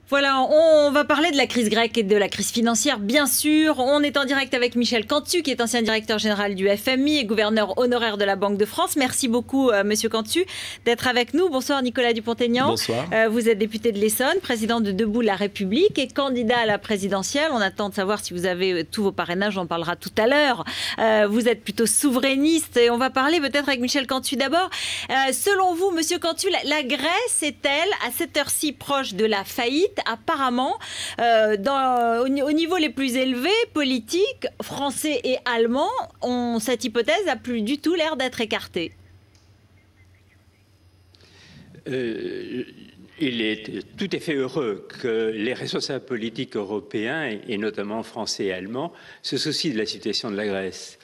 Voilà, on va parler de la crise grecque et de la crise financière, bien sûr. On est en direct avec Michel Cantu, qui est ancien directeur général du FMI et gouverneur honoraire de la Banque de France. Merci beaucoup, Monsieur Cantu, d'être avec nous. Bonsoir, Nicolas Dupont-Aignan. Bonsoir. Vous êtes député de l'Essonne, président de Debout la République et candidat à la présidentielle. On attend de savoir si vous avez tous vos parrainages, on en parlera tout à l'heure. Vous êtes plutôt souverainiste et on va parler peut-être avec Michel Cantu d'abord. Selon vous, Monsieur Cantu, la Grèce est-elle à cette heure-ci proche de la faillite? Apparemment, au niveau les plus élevés, politiques, français et allemands, cette hypothèse n'a plus du tout l'air d'être écartée. Il est tout à fait heureux que les responsables politiques européens, et notamment français et allemands, se soucient de la situation de la Grèce.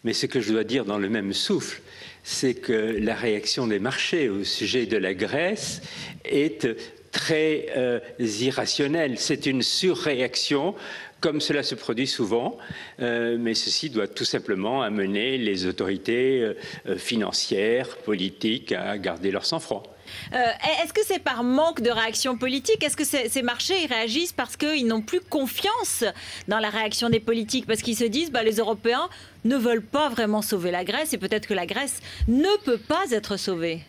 Mais ce que je dois dire dans le même souffle, c'est que la réaction des marchés au sujet de la Grèce est très irrationnelle. C'est une surréaction, comme cela se produit souvent, mais ceci doit tout simplement amener les autorités financières, politiques à garder leur sang-froid. Est-ce que c'est par manque de réaction politique? Est-ce que ces marchés ils réagissent parce qu'ils n'ont plus confiance dans la réaction des politiques? Parce qu'ils se disent les Européens ne veulent pas vraiment sauver la Grèce et peut-être que la Grèce ne peut pas être sauvée.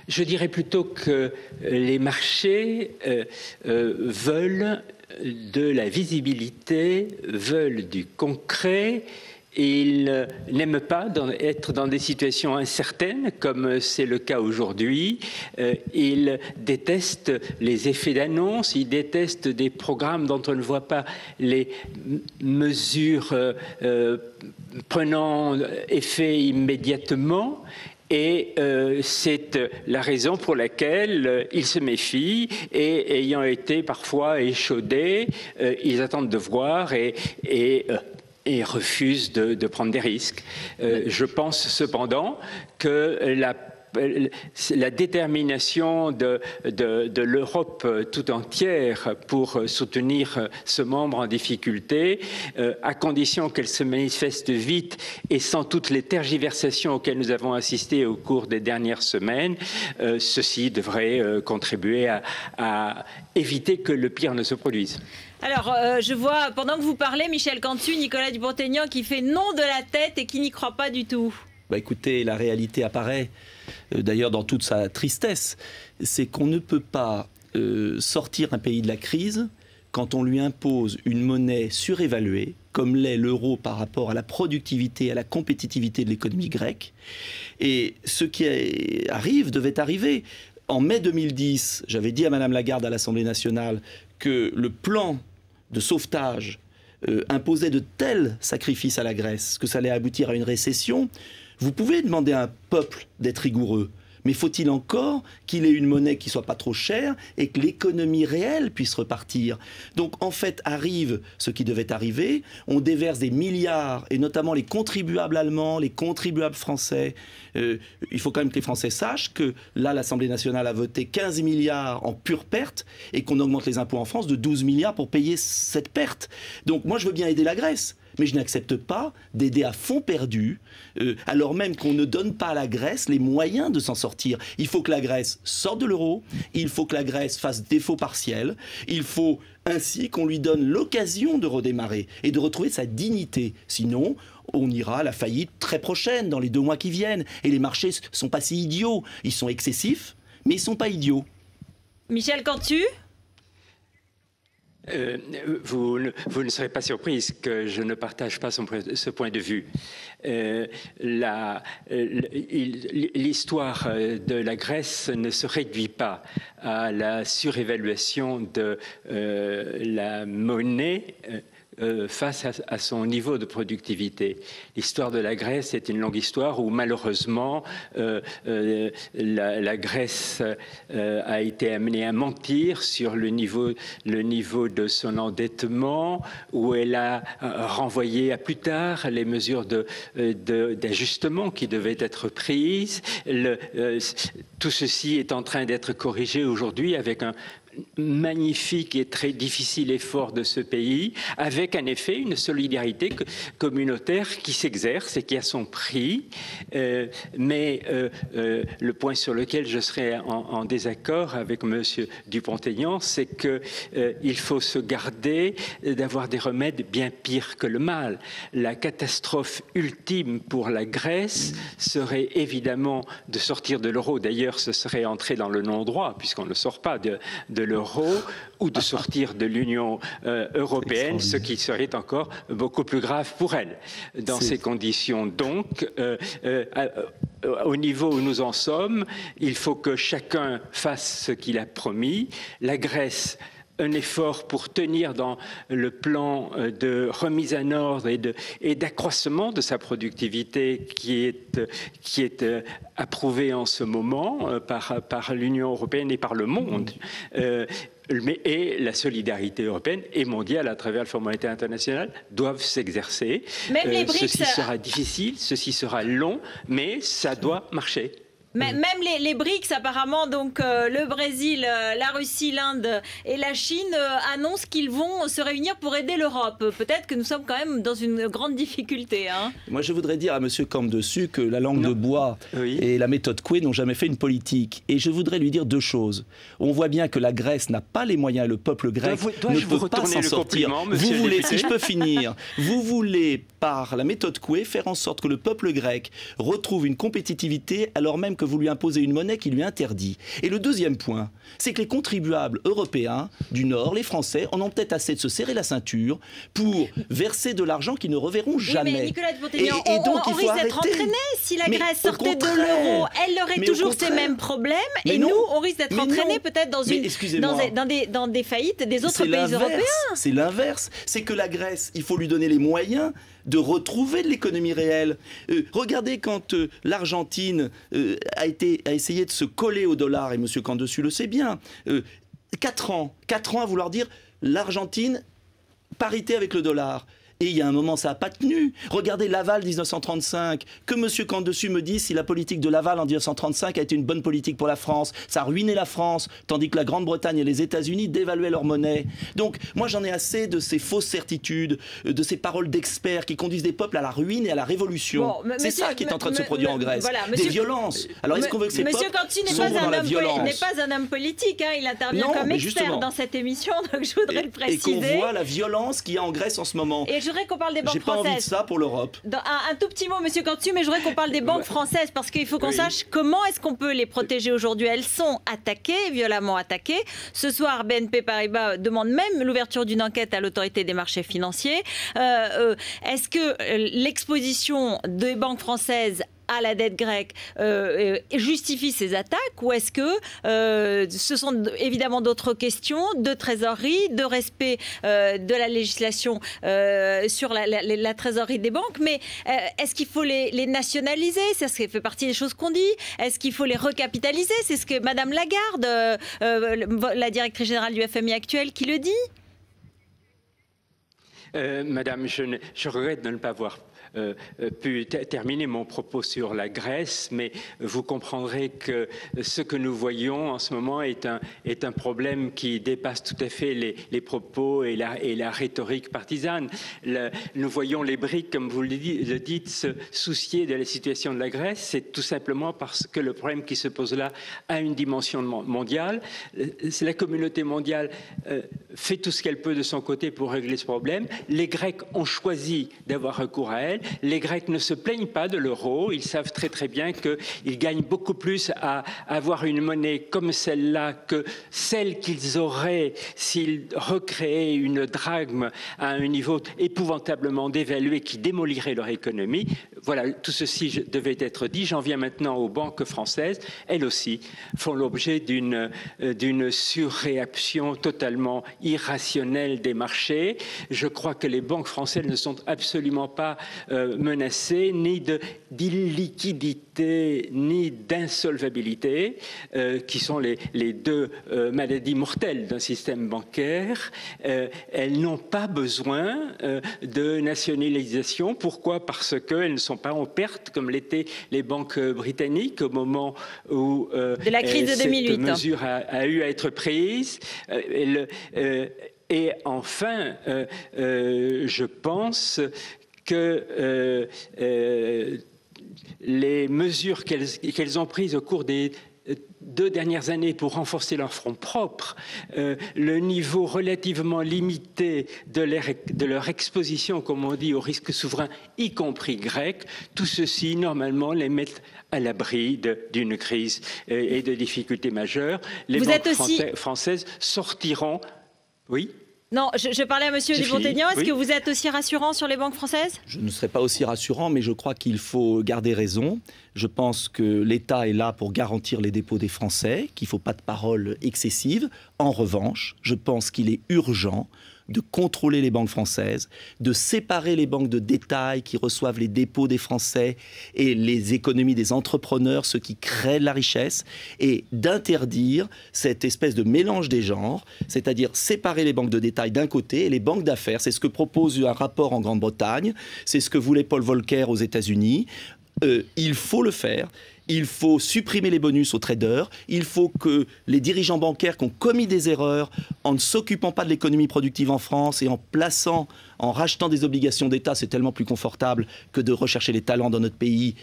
Je dirais plutôt que les marchés veulent de la visibilité, veulent du concret. Ils n'aiment pas être dans des situations incertaines, comme c'est le cas aujourd'hui. Ils détestent les effets d'annonce, ils détestent des programmes dont on ne voit pas les mesures prenant effet immédiatement. Et c'est la raison pour laquelle ils se méfient et ayant été parfois échaudés, ils attendent de voir et refusent de prendre des risques. Je pense cependant que la détermination de l'Europe tout entière pour soutenir ce membre en difficulté, à condition qu'elle se manifeste vite et sans toutes les tergiversations auxquelles nous avons assisté au cours des dernières semaines, ceci devrait contribuer à éviter que le pire ne se produise. Alors, je vois, pendant que vous parlez, Michel Cantu, Nicolas Dupont-Aignan qui fait non de la tête et qui n'y croit pas du tout. Écoutez, la réalité apparaît, d'ailleurs dans toute sa tristesse, c'est qu'on ne peut pas sortir un pays de la crise quand on lui impose une monnaie surévaluée, comme l'est l'euro par rapport à la productivité, à la compétitivité de l'économie grecque. Et ce qui arrive devait arriver. En mai 2010, j'avais dit à Madame Lagarde à l'Assemblée nationale que le plan de sauvetage imposait de tels sacrifices à la Grèce que ça allait aboutir à une récession. Vous pouvez demander à un peuple d'être rigoureux, mais faut-il encore qu'il ait une monnaie qui ne soit pas trop chère et que l'économie réelle puisse repartir? Donc en fait arrive ce qui devait arriver, on déverse des milliards, et notamment les contribuables allemands, les contribuables français. Il faut quand même que les Français sachent que là l'Assemblée nationale a voté 15 milliards en pure perte et qu'on augmente les impôts en France de 12 milliards pour payer cette perte. Donc moi je veux bien aider la Grèce, mais je n'accepte pas d'aider à fonds perdus, alors même qu'on ne donne pas à la Grèce les moyens de s'en sortir. Il faut que la Grèce sorte de l'euro, il faut que la Grèce fasse défaut partiel, il faut ainsi qu'on lui donne l'occasion de redémarrer et de retrouver sa dignité. Sinon, on ira à la faillite très prochaine, dans les 2 mois qui viennent. Et les marchés ne sont pas si idiots. Ils sont excessifs, mais ils ne sont pas idiots. Michel Cantu ? Vous ne serez pas surprise que je ne partage pas ce point de vue. L'histoire de la Grèce ne se réduit pas à la surévaluation de la monnaie face à son niveau de productivité. L'histoire de la Grèce est une longue histoire où malheureusement la Grèce a été amenée à mentir sur le niveau de son endettement, où elle a renvoyé à plus tard les mesures d'ajustement qui devaient être prises. Tout ceci est en train d'être corrigé aujourd'hui avec un magnifique et très difficile effort de ce pays, avec avec en effet une solidarité communautaire qui s'exerce et qui a son prix. Mais le point sur lequel je serais en désaccord avec M. Dupont-Aignan, c'est qu'il faut se garder d'avoir des remèdes bien pires que le mal. La catastrophe ultime pour la Grèce serait évidemment de sortir de l'euro. D'ailleurs, ce serait entrer dans le non-droit, puisqu'on ne sort pas de l'euro, ou de sortir de l'Union européenne, ce qui serait encore beaucoup plus grave pour elle. Dans ces conditions, donc, au niveau où nous en sommes, il faut que chacun fasse ce qu'il a promis. La Grèce, un effort pour tenir dans le plan de remise en ordre et d'accroissement de sa productivité qui est approuvé en ce moment par l'Union européenne et par le monde. Et la solidarité européenne et mondiale à travers le Fonds monétaire international doivent s'exercer. Même les BRICS, ceci sera difficile, ceci sera long, mais ça doit marcher. Même les BRICS, apparemment, donc le Brésil, la Russie, l'Inde et la Chine annoncent qu'ils vont se réunir pour aider l'Europe. Peut-être que nous sommes quand même dans une grande difficulté. Hein. Moi, je voudrais dire à M. Camp-Dessus que la langue de bois et la méthode Coué n'ont jamais fait une politique. Et je voudrais lui dire deux choses. On voit bien que la Grèce n'a pas les moyens, le peuple grec ne peut pas s'en sortir. Vous voulez, si je peux finir, vous voulez, par la méthode Coué, faire en sorte que le peuple grec retrouve une compétitivité alors même que vous lui imposez une monnaie qui lui interdit. Et le deuxième point, c'est que les contribuables européens du Nord, les Français, en ont peut-être assez de se serrer la ceinture pour verser de l'argent qu'ils ne reverront jamais. Mais Nicolas Dupont-Aignan, on risque d'être entraîné. Si la Grèce sortait de l'euro, elle aurait toujours ces mêmes problèmes. Et nous, on risque d'être entraînés peut-être dans des faillites des autres pays européens. C'est l'inverse. C'est que la Grèce, il faut lui donner les moyens de retrouver de l'économie réelle. Regardez quand l'Argentine a essayé de se coller au dollar, et M. Camp-Dessus le sait bien, 4 ans à vouloir dire l'Argentine, parité avec le dollar. Et il y a un moment, ça n'a pas tenu. Regardez Laval 1935. Que M. Camp-Dessus me dise si la politique de Laval en 1935 a été une bonne politique pour la France. Ça a ruiné la France, tandis que la Grande-Bretagne et les États-Unis dévaluaient leur monnaie. Donc, moi, j'en ai assez de ces fausses certitudes, de ces paroles d'experts qui conduisent des peuples à la ruine et à la révolution. C'est ça qui est en train de se produire en Grèce. Voilà, des violences. Alors, est-ce qu'on veut que ces peuples sombrent dans la violence ? N'est pas un homme politique. Hein. Il intervient comme expert dans cette émission, donc je voudrais le préciser. Et qu'on voit la violence qu'il y a en Grèce en ce moment. Je voudrais qu'on parle des banques françaises. J'ai pas envie de ça pour l'Europe. Un tout petit mot, Monsieur Camp-Dessus, mais je voudrais qu'on parle des banques françaises parce qu'il faut qu'on sache comment est-ce qu'on peut les protéger aujourd'hui. Elles sont attaquées, violemment attaquées. Ce soir, BNP Paribas demande même l'ouverture d'une enquête à l'autorité des marchés financiers. Est-ce que l'exposition des banques françaises à la dette grecque justifie ces attaques, ou est-ce que ce sont évidemment d'autres questions de trésorerie, de respect de la législation sur la trésorerie des banques, mais est-ce qu'il faut les nationaliser? C'est ce qui fait partie des choses qu'on dit. Est-ce qu'il faut les recapitaliser? C'est ce que Madame Lagarde, la directrice générale du FMI actuelle, qui le dit. Madame, je regrette de ne pas avoir pu terminer mon propos sur la Grèce, mais vous comprendrez que ce que nous voyons en ce moment est un problème qui dépasse tout à fait les propos et la rhétorique partisane. Nous voyons les BRICS, comme vous le dites, se soucier de la situation de la Grèce. C'est tout simplement parce que le problème qui se pose là a une dimension mondiale. La communauté mondiale fait tout ce qu'elle peut de son côté pour régler ce problème. Les Grecs ont choisi d'avoir recours à elle. Les Grecs ne se plaignent pas de l'euro. Ils savent très très bien qu'ils gagnent beaucoup plus à avoir une monnaie comme celle-là que celle qu'ils auraient s'ils recréaient une drachme à un niveau épouvantablement dévalué qui démolirait leur économie. Voilà, tout ceci devait être dit. J'en viens maintenant aux banques françaises. Elles aussi font l'objet d'une surréaction totalement irrationnelle des marchés. Je crois que les banques françaises ne sont absolument pas menacées ni d'illiquidité ni d'insolvabilité, qui sont les deux maladies mortelles d'un système bancaire. Elles n'ont pas besoin de nationalisation. Pourquoi? Parce qu'elles ne sont pas en perte comme l'étaient les banques britanniques au moment où de la crise de 2008. Cette mesure a eu à être prise. Et enfin, je pense que les mesures qu'elles ont prises au cours des 2 dernières années pour renforcer leur front propre, le niveau relativement limité de leur exposition, comme on dit, aux risques souverains, y compris grecs, tout ceci, normalement, les met à l'abri d'une crise et de difficultés majeures. Les banques françaises sortiront... Oui ? Non, je parlais à Monsieur Dupont-Aignan. Est-ce que vous êtes aussi rassurant sur les banques françaises? Je ne serai pas aussi rassurant, mais je crois qu'il faut garder raison. Je pense que l'État est là pour garantir les dépôts des Français, qu'il ne faut pas de paroles excessives. En revanche, je pense qu'il est urgent de contrôler les banques françaises, de séparer les banques de détail qui reçoivent les dépôts des Français et les économies des entrepreneurs, ceux qui créent de la richesse, et d'interdire cette espèce de mélange des genres, c'est-à-dire séparer les banques de détail d'un côté et les banques d'affaires. C'est ce que propose un rapport en Grande-Bretagne, c'est ce que voulait Paul Volcker aux États-Unis. Il faut le faire. Il faut supprimer les bonus aux traders. Il faut que les dirigeants bancaires qui ont commis des erreurs en ne s'occupant pas de l'économie productive en France et en rachetant des obligations d'État, c'est tellement plus confortable que de rechercher les talents dans notre pays,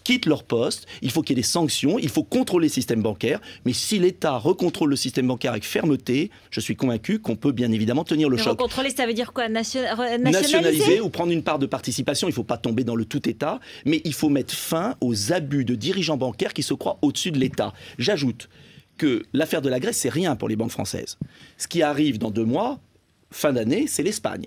quittent leur poste. Il faut qu'il y ait des sanctions. Il faut contrôler le système bancaire. Mais si l'État recontrôle le système bancaire avec fermeté, je suis convaincu qu'on peut bien évidemment tenir le choc. Recontrôler, ça veut dire quoi? Nationaliser ou prendre une part de participation. Il ne faut pas tomber dans le tout État. Mais il faut mettre fin aux abus de dirigeants bancaires qui se croient au-dessus de l'État. J'ajoute que l'affaire de la Grèce, c'est rien pour les banques françaises. Ce qui arrive dans 2 mois, fin d'année, c'est l'Espagne.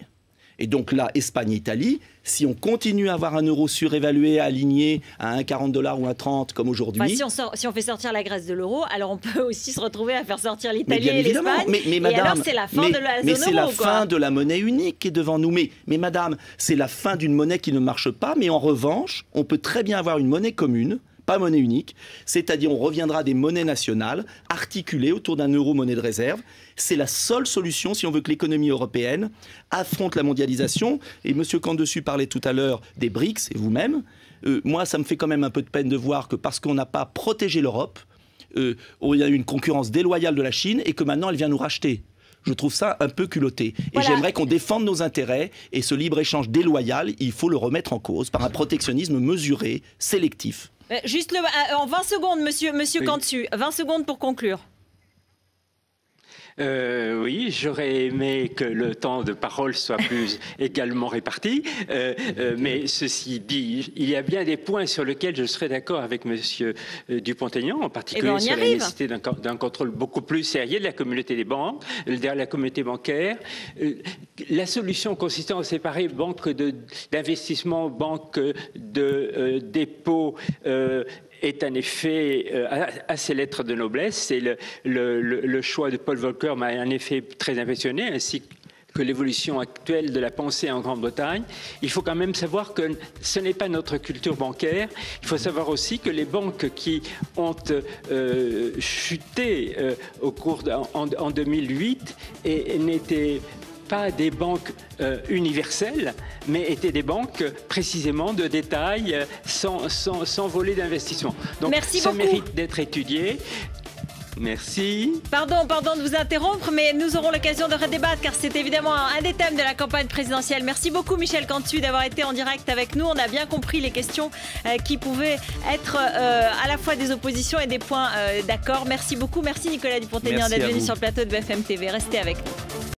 Et donc là, Espagne et Italie, si on continue à avoir un euro surévalué, aligné à 1,40 $ ou 1,30 comme aujourd'hui... si on fait sortir la Grèce de l'euro, alors on peut aussi se retrouver à faire sortir l'Italie et l'Espagne. Mais madame, alors c'est la fin de la zone euro. Mais c'est la fin de la monnaie unique qui est devant nous. Mais madame, c'est la fin d'une monnaie qui ne marche pas. Mais en revanche, on peut très bien avoir une monnaie commune, pas monnaie unique, c'est-à-dire on reviendra à des monnaies nationales articulées autour d'un euro monnaie de réserve. C'est la seule solution si on veut que l'économie européenne affronte la mondialisation. Et M. Camdessus parlait tout à l'heure des BRICS, et vous-même. Moi, ça me fait quand même un peu de peine de voir que parce qu'on n'a pas protégé l'Europe, il y a eu une concurrence déloyale de la Chine et que maintenant elle vient nous racheter. Je trouve ça un peu culotté. Et j'aimerais qu'on défende nos intérêts. Et ce libre-échange déloyal, il faut le remettre en cause par un protectionnisme mesuré, sélectif. Juste en 20 secondes, monsieur Camdessus, 20 secondes pour conclure. Oui, j'aurais aimé que le temps de parole soit plus également réparti, mais ceci dit, il y a bien des points sur lesquels je serais d'accord avec monsieur Dupont-Aignan, en particulier sur la nécessité d'un contrôle beaucoup plus sérieux de la communauté des banques, de la communauté bancaire. La solution consistant à séparer banques d'investissement, banques de dépôt, est en effet à ses lettres de noblesse. C'est le choix de Paul Volcker m'a en effet très impressionné, ainsi que l'évolution actuelle de la pensée en Grande-Bretagne. Il faut quand même savoir que ce n'est pas notre culture bancaire. Il faut savoir aussi que les banques qui ont chuté en 2008 n'étaient pas des banques universelles, mais étaient des banques précisément de détail, sans volet d'investissement. Donc ça mérite d'être étudié. Merci. Pardon de vous interrompre, mais nous aurons l'occasion de redébattre car c'est évidemment un des thèmes de la campagne présidentielle. Merci beaucoup Michel Camdessus d'avoir été en direct avec nous. On a bien compris les questions qui pouvaient être à la fois des oppositions et des points d'accord. Merci beaucoup. Merci Nicolas Dupont-Aignan d'être venu sur le plateau de BFM TV. Restez avec nous.